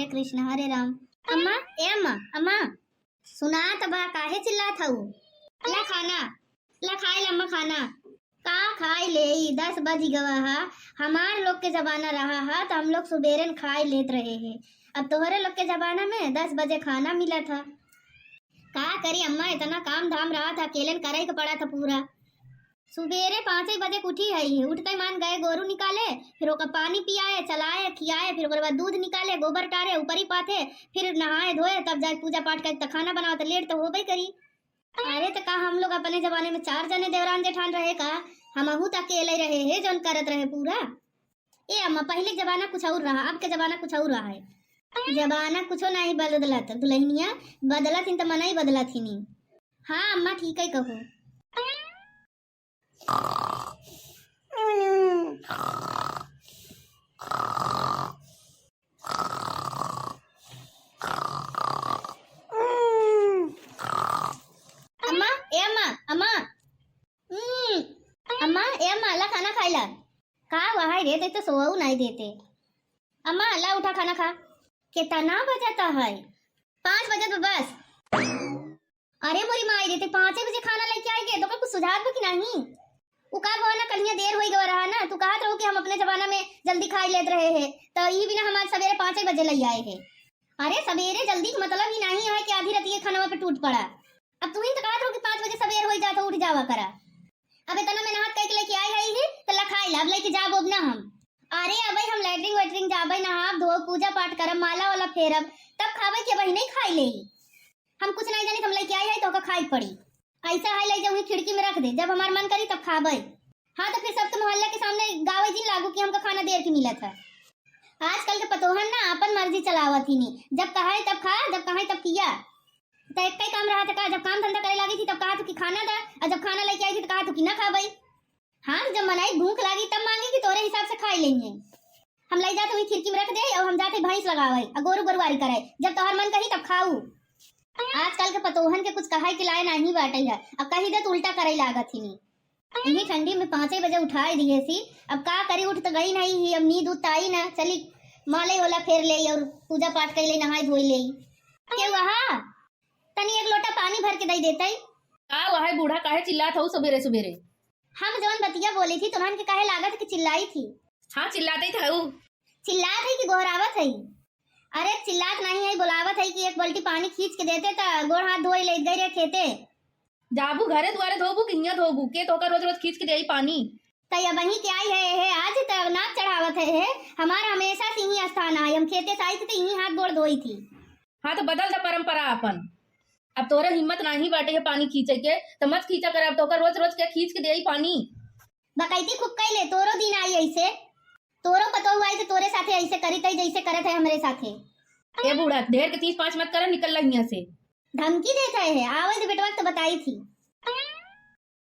कृष्ण हरे राम। अम्मा ए अम्मा अम्मा सुना तबा काहे चिल्लात हऊ? ला खाना ला खाए ला अम्मा खाना का खाए ले 10 बज गवा हा। हमार लोग के जमाना रहा हा तो हम लोग सुबेरे खाए लेत रहे हैं। अब तोहरे लोग के जमाना में 10 बजे खाना मिला था। का करी अम्मा इतना काम धाम रहा था, अकेले करे के पड़ा था पूरा। सुबेरे 5 बजे उठी है, उठते मान गए गोरू निकाले, फिर ओका पानी पियाए चलाए खियाए, फिर ओकर बाद दूध निकाले गोबर टारे ऊपर ही पाथे, फिर नहाए धोए तब जाके पूजा पाठ करके खाना बनाओ तो लेट तो होबे करी। अरे तो का हम लोग अपने जमाने में 4 जने देवरान जेठान रहे का? हमहू तो अकेले रहे है जौन करत रहे पूरा। ए अम्मा पहले जमाना कुछ और रहा, अब के जमाना कुछ और रहा है। जमाना कुछो नहीं बदलत, दुल्हनिया बदलत ही तो मना ही बदलत ही नहीं। हाँ अम्मा ठीक है कहो। अम्मा ए अम्मा अम्मा अम्मा ए अम्मा ला खाना खाइला का वहां रे तो सोऊ नहीं देते। अम्मा ला उठा खाना खा। कितना बजाता है? 5 बजे तो बस। अरे मोरी माई देते 5 बजे खाना लेके आएंगे तो कुछ सुझाव दो कि नहीं? उकार बोना कलिया देर होई गवा रहा ना, तू कहत रहो कि हम अपने जमाना में जल्दी खाई लेत रहे हैं तो ई बिना हमारे सवेरे 5 बजे ले आए हैं। अरे सवेरे जल्दी का मतलब ही नहीं है कि आधी रात के खाना पे टूट पड़ा। अब तू ही तो कहत रहो कि 5 बजे सवेर हो जाता उठ जावा करा। अब इतना मेहनत करके लेके आई है तो ला खाई ला, अब लेके जाबो ना हम। अरे अब हम लैट्रिन वेट्रिन जाबे नहाब धो पूजा पाठ करब माला वाला फेरब तब खाबे के वही नहीं खाई ले। हम कुछ नहीं जानी, हम लेके आई है तो का खाई पड़ी। ऐसा है ले जाऊंगी खिड़की में रख दे, जब हमार मन करी तब खाबे। हाँ तो फिर सबके मोहल्ले के सामने गावे जी लागू कि हमका खाना देर की मिला था। आजकल के पतोहन ना अपन मर्जी चलावत ही नहीं, जब कहा है तब खा, जब कहा है तब पिया। तो एक ही काम रहा था, जब काम धंधा करे लगी थी तब कहा कि खाना दा, और जब खाना लेके आई थी तो कहा कि ना खाबे। हाँ तो जब मनाई भूख लगी तब मांगे कि तोरे हिसाब से खाई लेंगे। हम ले जाते हुई खिड़की में रख दे और हम जाते भैंस लगावे और गोरू गोरवारी करे, जब तोहर मन कही तब खाऊ। आजकल के पतोहन के कुछ कहा के लाए नहीं बाटे है, अब कही दे तो उल्टा करे लागत ही नहीं। इन्हीं ठंडी में 5 बजे उठाए दिए सी, अब का करी उठ तो गई नहीं ही, अब नींद उठ आई ना, चली माले वाला फेर ले और पूजा पाठ कर ले नहाई धोई ले के वहाँ तनी एक लोटा पानी भर के दे देते। का वह बूढ़ा काहे चिल्लात हूँ सवेरे सवेरे? हम जवन बतिया बोली थी तुम्हारे के काहे लागत कि चिल्लाई थी? हाँ चिल्लाते थे हूँ। चिल्लात है कि गोहरावत है? अरे चिल्लात नहीं है, बुलावत है कि एक बाल्टी पानी खींच के देते तो गोड़ हाथ धोई ले गए रे खेते। जाबू घरे द्वारे धोबू कि हियां धोबू के तो रोज रोज खींच के देई पानी। तो ये वही के आई है आज तक नाक चढ़ावत है। हमारा हमेशा से ही स्थान है, हम खेते साई थे यही हाथ गोड़ धोई थी। हाँ तो बदल जा परंपरा अपन। अब तोरे हिम्मत नहीं बाटे है पानी खींचे के तो मत खींचा कर, अब तो रोज रोज के खींच के देई पानी। बकैती खुब कैले तोरो दिन आई ऐसे, तोरो पतो हुआ है तोरे साथे ऐसे करी तई जैसे करत है हमरे साथे। ए बूढ़ा ढेर के 30-5 मत कर, निकल ला हियां से। धमकी देता है, आवाज बेटवा तो बताई थी।